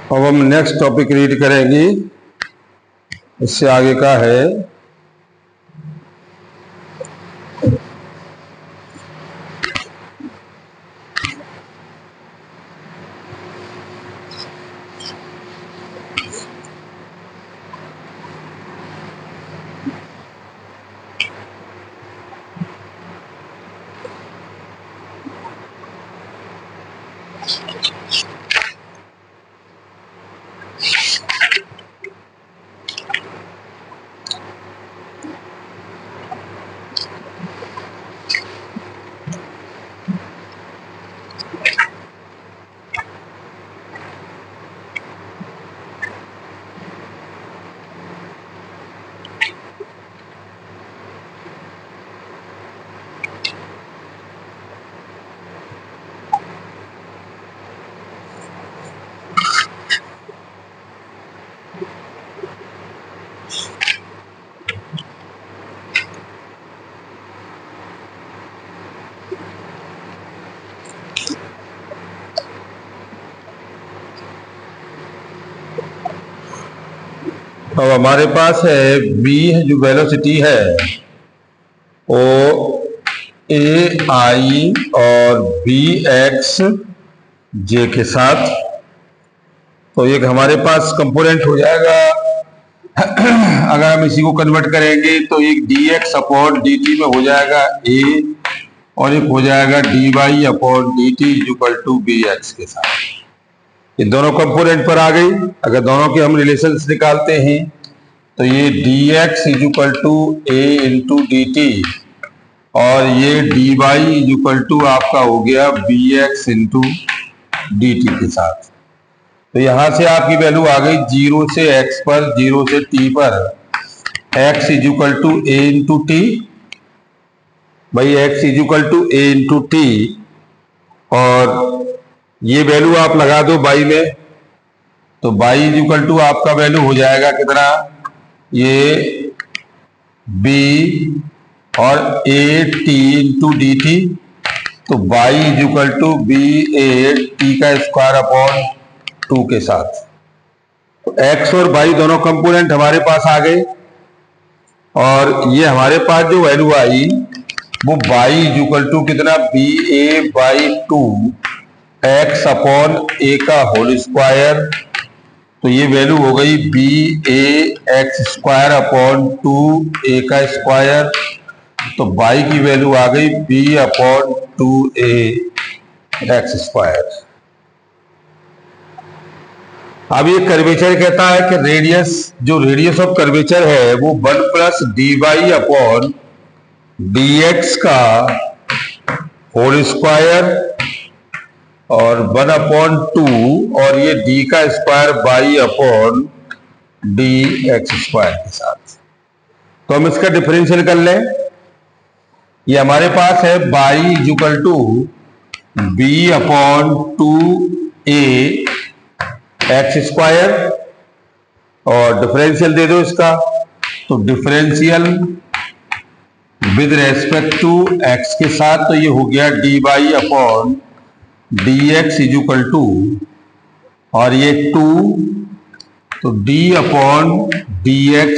अब हम next topic read करेंगे। इससे आगे का है अब हमारे पास है b जो वेलोसिटी है वो a i और b x j के साथ, तो एक हमारे पास कंपोनेंट हो जाएगा। अगर हम इसी को कन्वर्ट करेंगे तो एक dx अपॉन dt में हो जाएगा a और एक हो जाएगा dy upon dt equal to bx के साथ। ये दोनों कंपोनेंट पर आ गई। अगर दोनों के हम रिलेशंस निकालते हैं तो ये dx equal to a into D T और ये dy इक्वल टू आपका हो गया bx इंटू डी टी के साथ। तो यहां से आपकी वैल्यू आ गई 0 से x पर, 0 से t पर x equal to a into T, भाई x equal to a into T, और ये वैल्यू आप लगा दो बाई में, तो बाई इक्वल टू आपका वैल्यू हो जाएगा कितना, ये b और a t into D T, तो y equal to b a t का स्क्वायर अपॉन 2 के साथ। तो x और y दोनों कंपोनेंट हमारे पास आ गए और ये हमारे पास जो वैल्यू आई वो y इक्वल टू कितना, b a by 2 x upon a का होल स्क्वायर, तो ये वैल्यू हो गई B A X square upon 2 a का स्क्वायर, तो बाई की वैल्यू आ गई b upon 2a X square. अब ये कर्वेचर कहता है कि रेडियस, जो रेडियस ऑफ कर्वेचर है वो 1 plus D Y upon D X का होल स्क्वायर और 1 अपॉन 2 और ये d का square Y upon D X square के साथ। तो हम इसका डिफरेंशियल कर लें। ये हमारे पास है Y equal to b upon 2a X square और डिफरेंशियल दे दो इसका, तो differential with respect to x के साथ, तो ये हो गया dy upon dx equal to, और ये 2, तो d upon dx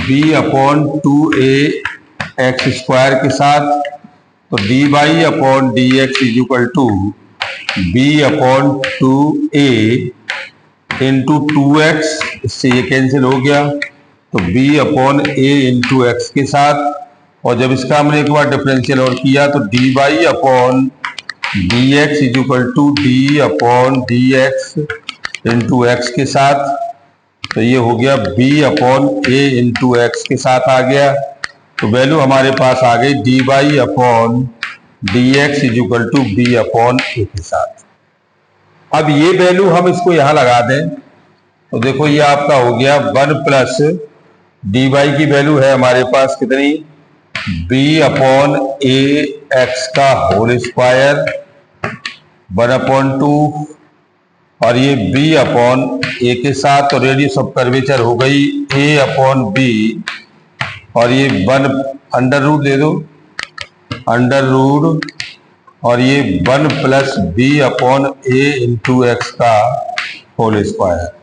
b upon 2a X square के साथ, तो dy upon dx equal to b upon 2a into 2x, इससे ये कैंसिल हो गया, तो b upon a into X के साथ, और जब इसका हमने एक बार डिफरेंशियल और किया तो dy upon dx equal to d upon dx into X के साथ, तो ये हो गया b upon a into X के साथ आ गया। तो वैल्यू हमारे पास आ गई dy upon dx equal to b upon a के साथ। अब ये वैल्यू हम इसको यहां लगा दें तो देखो ये आपका हो गया 1 प्लस dy की वैल्यू है हमारे पास कितनी, b अपॉन a एक्स का होल स्क्वायर 1 अपॉन 2 और ये b अपॉन a के साथ, तो रेडियस ऑफ कर्वेचर हो गई a अपॉन b और ये 1 अंडर रूट दे दो, अंडर रूट और ये 1 plus b upon a into X का होल स्क्वायर।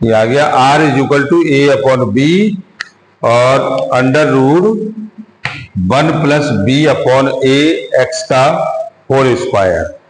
ये आ गया r is equal to a upon B और under root 1 plus B upon A X का होल स्क्वायर।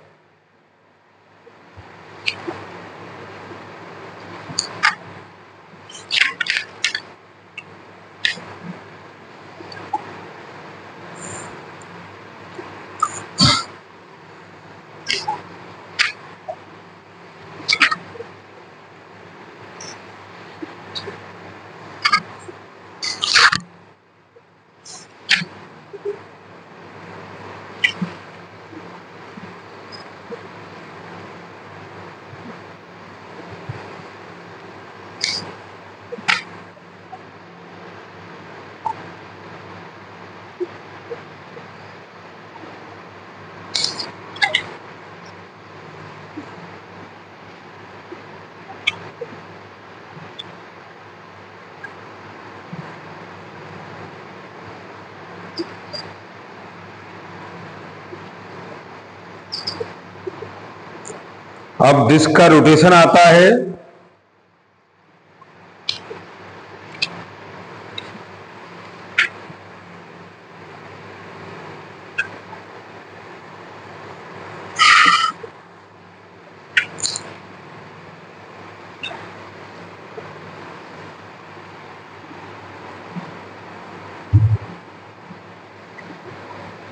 अब डिस्क का रोटेशन आता है,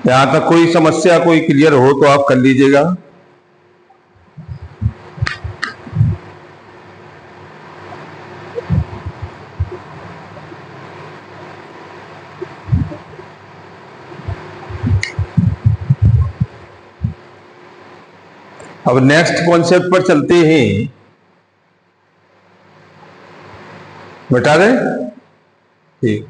यहां तक कोई समस्या कोई क्लियर हो तो आप कर लीजिएगा। अब नेक्स्ट कॉन्सेप्ट पर चलते हैं। बता दें, ठीक।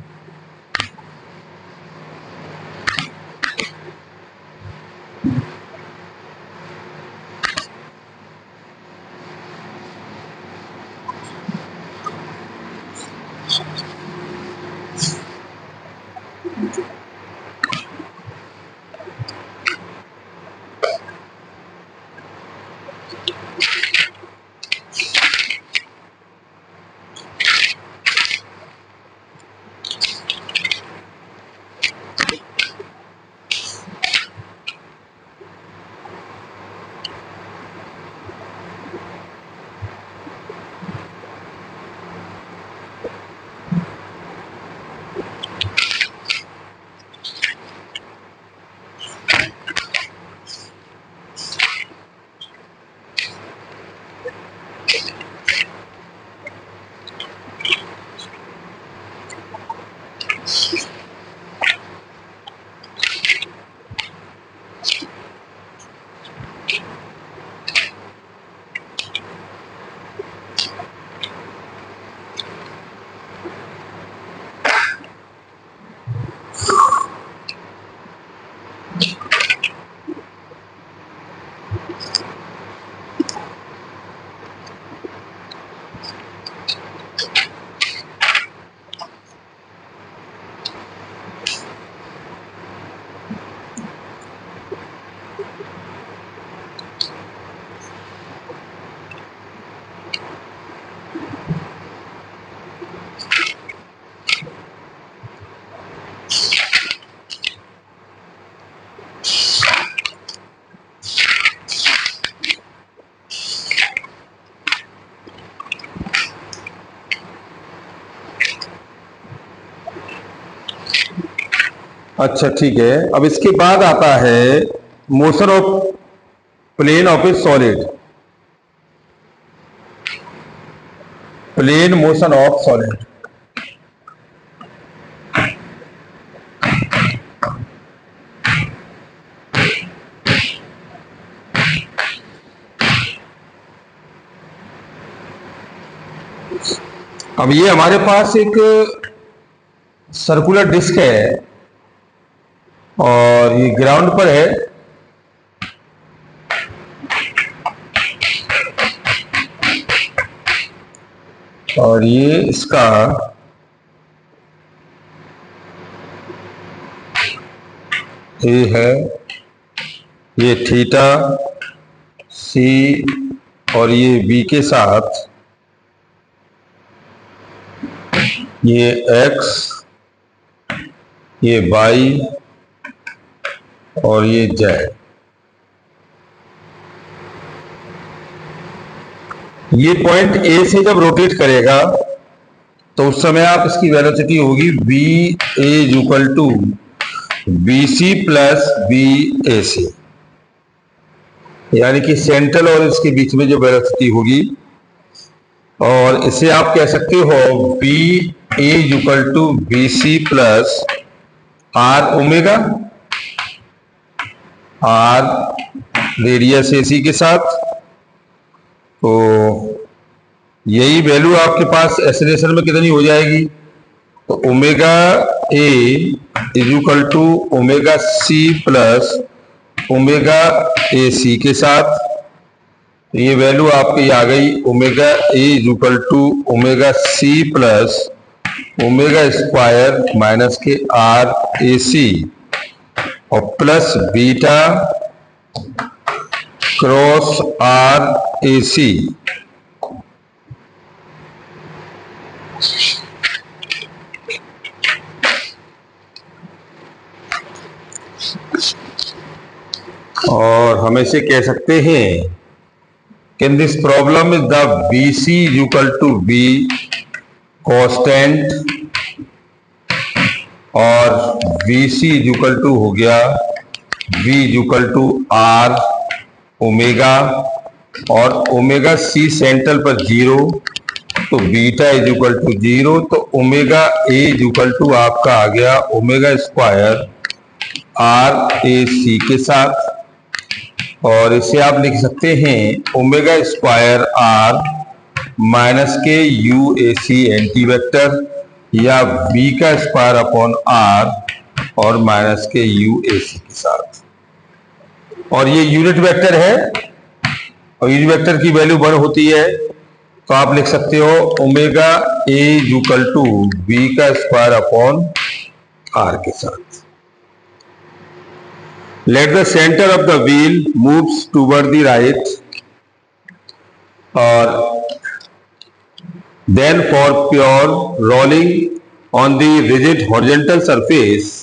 अच्छा ठीक है। अब इसके बाद आता है motion of plane of a solid, plane motion of solid. अब ये हमारे पास एक सर्कुलर डिस्क है और ये ग्राउंड पर है, और ये इसका ए है, ये थीटा सी और ये v के साथ ये x, ये y और ये z। ये पॉइंट A से जब रोटेट करेगा तो उस समय आप इसकी वेलोसिटी होगी v a equal to bc plus bac, यानी कि सेंट्रल और इसके बीच में जो वेलोसिटी होगी। और इसे आप कह सकते हो b a equal to bc plus r omega, r radius ac के साथ। तो यही वैल्यू आपके पास एक्सेलरेशन में कितनी हो जाएगी, तो omega a is equal to omega c plus omega ac के साथ। ये वैल्यू आपकी आ गई omega a is equal to omega c plus omega square minus के r ac और plus beta cross r ac। और हम इसे कह सकते हैं कि in this problem is the BC equal to B constant और BC इक्वल टू हो गया B equal to R omega और ओमेगा C सेंट्रल पर 0, तो बीटा इज इक्वल टू 0, तो ओमेगा A इक्वल टू आपका आ गया ओमेगा स्क्वायर RAC के साथ। और इसे आप लिख सकते हैं ओमेगा स्क्वायर R माइनस के UAC एंटी वेक्टर या B का स्क्वायर अपॉन R और माइनस के UAC के साथ। और ये यूनिट वेक्टर है और यूनिट वेक्टर की वैल्यू 1 होती है, तो आप लिख सकते हो omega A equal to B का स्क्वायर अपॉन R के साथ। Let the center of the wheel moves toward the right, or then for pure rolling on the rigid horizontal surface,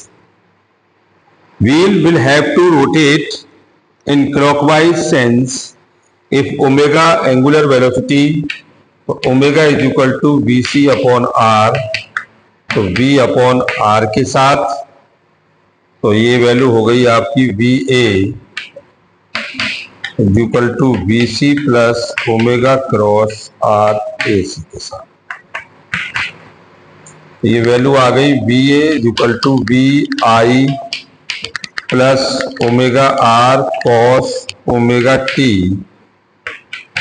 wheel will have to rotate in clockwise sense if omega angular velocity, तो omega is equal to bc upon r, तो b upon r के साथ। तो ये value हो गई आपकी VA equal to BC plus omega cross RAC के साथ। ये वैल्यू आ गई VA equal to BI plus omega R cos omega T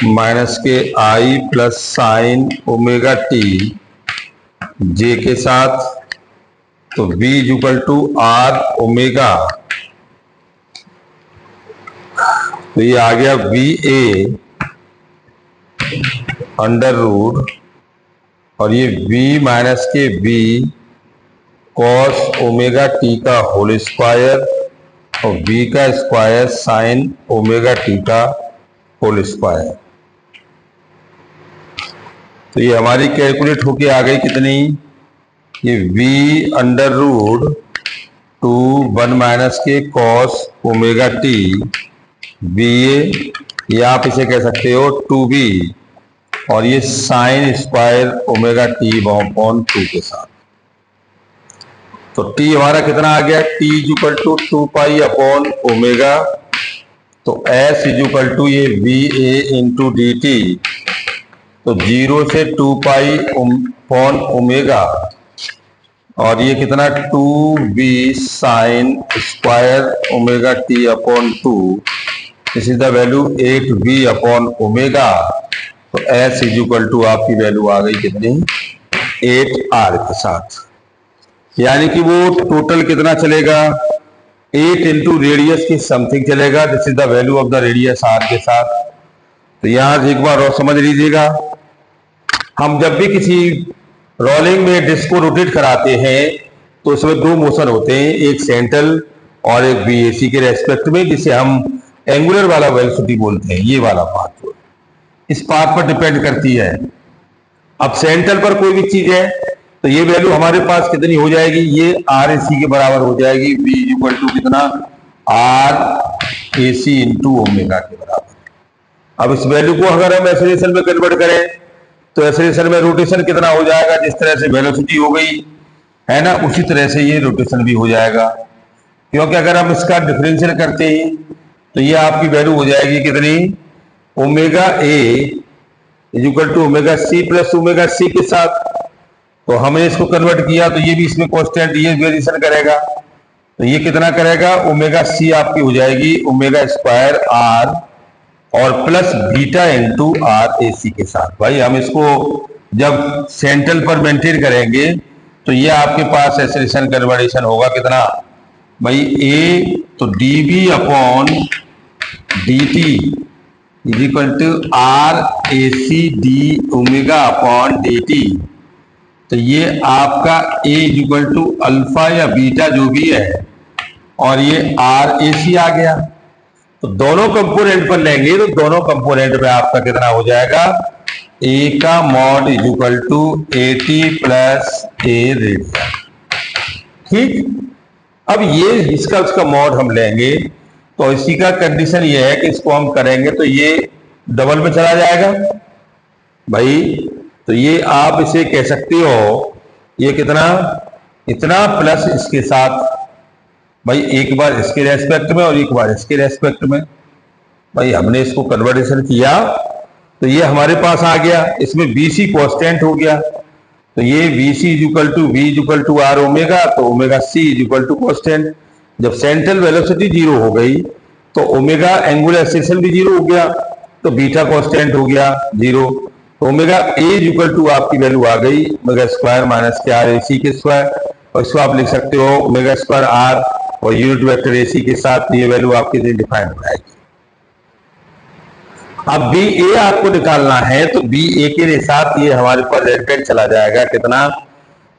minus के I plus sine omega T J के साथ। तो B equal to R omega, तो ये आ गया VA अंडर रूट और ये B माइनस के B कॉस ओमेगा T का होल स्क्वायर और B का स्क्वायर साइन ओमेगा T का होल स्क्वायर। तो ये हमारी कैलकुलेट होके आ गई कितनी, ये V अंडर रूट 2 1 माइनस के कॉस ओमेगा T BA, ये आप इसे कह सकते हो 2B और ये sign square omega T upon 2 के साथ। तो T हमारा कितना आ गया, T equal to 2 pi upon omega, तो S इक्वल टू ये VA इंटू DT, तो 0 से 2 पाई अपॉन ओमेगा और ये कितना 2B sign square omega T upon 2, this is the value 8B upon omega. तो S इक्वल टू आपकी value आ गई कितनी, 8R के साथ, यानी कि वो टोटल कितना चलेगा 8 इंटू रेडियस की समथिंग चलेगा, this is the value of the radius R के साथ। तो यहां से एक बार और समझ लीजिएगा, हम जब भी किसी रोलिंग में डिस्क को रोटेट कराते हैं तो उसमें 2 मोशन होते हैं, एक सेंट्रल और एक BAC के रेस्पेक्ट में, जिसे हम एंगुलर वाला वेलोसिटी बोलते हैं, ये वाला पार्ट। इस पाथ पर डिपेंड करती है। अब सेंट्रल पर कोई भी चीज है तो ये वैल्यू हमारे पास कितनी हो जाएगी, ये आर ए सी के बराबर हो जाएगी, v इक्वल टू कितना, R A C into omega के बराबर। अब इस वैल्यू को अगर हम एक्सेलरेशन में कन्वर्ट करें तो एक्सेलरेशन में रोटेशन कितना हो जाएगा, जिस तरह से वेलोसिटी हो गई है ना, उसी तरह से ये रोटेशन भी हो जाएगा। क्योंकि अगर हम इसका डिफरेंशियल करते हैं तो ये आपकी वैल्यू हो जाएगी कितनी, omega A is equal to omega C plus omega C के साथ। तो हमने इसको कन्वर्ट किया तो ये भी इसमें कांस्टेंट, ये वेरिएशन करेगा तो ये कितना करेगा, ओमेगा सी आपकी हो जाएगी ओमेगा स्क्वायर आर और plus beta into are A C के साथ। भाई हम इसको जब सेंट्रल पर मेंटेन करेंगे तो ये आपके पास एक्सेलरेशन कन्वर्जेशन होगा कितना भाई, ए तो D B upon D T is equal to R A C D omega upon D T. तो ये आपका A is equal to alpha या बीटा जो भी है और ये आर ए सी आ गया। तो दोनों कंपोनेंट पर लेंगे तो दोनों कंपोनेंट पे आपका कितना हो जाएगा, ए का mod is equal to A T plus A radian. ठीक, अब ये इसका उसका मॉड हम लेंगे तो इसी का कंडीशन ये है कि इसको हम करेंगे तो ये डबल में चला जाएगा भाई। तो ये आप इसे कह सकते हो ये कितना, इतना प्लस इसके साथ भाई, एक बार इसके रेस्पेक्ट में और एक बार इसके रेस्पेक्ट में। भाई हमने इसको कन्वर्टेशन किया तो ये हमारे पास आ गया, इसमें BC कांस्टेंट हो गया तो ये BC is equal to V is equal to R omega, तो omega C is equal to constant. जब सेंट्रल वेलोसिटी जीरो हो गई तो ओमेगा एंगुलर एक्सेलरेशन भी जीरो हो गया तो बीटा कांस्टेंट हो गया जीरो। तो omega A is equal to आपकी वैल्यू आ गई ओमेगा स्क्वायर माइनस के आर ए सी के स्क्वायर, और इसको आप लिख सकते हो ओमेगा स्क्वायर आर और यूनिट वेक्टर ए सी के साथ ये वैल्यू आपकी डिफाइन हो जाएगी। अब बी ए आपको निकालना है तो बी ए के साथ ये हमारे पास रिलेटेड चला जाएगा कितना,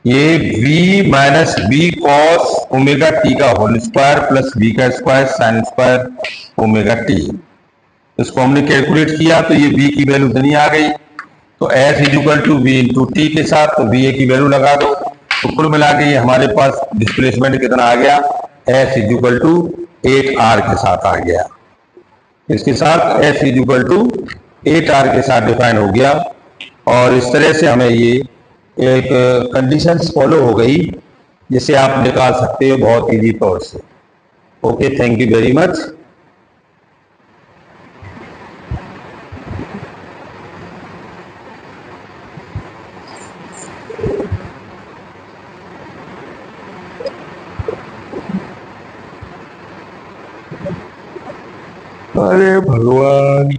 ये v minus B cos omega T का होल स्क्वायर प्लस बी का square sine square omega T. इसको हमने कैलकुलेट किया तो ये b की वैल्यू इतनी आ गई। तो s is equal to V into T के साथ तो बी ए की वैल्यू लगा दो तो कुल मिला के ये हमारे पास डिस्प्लेसमेंट कितना आ गया, s is equal to 8r के साथ आ गया। इसके साथ s is equal to 8r के साथ डिफाइन हो गया। और इस तरह से हमें ये एक कंडीशंस फॉलो हो गई जिसे आप निकाल सकते हो बहुत इजी तौर से। Okay, thank you very much. अरे भगवान।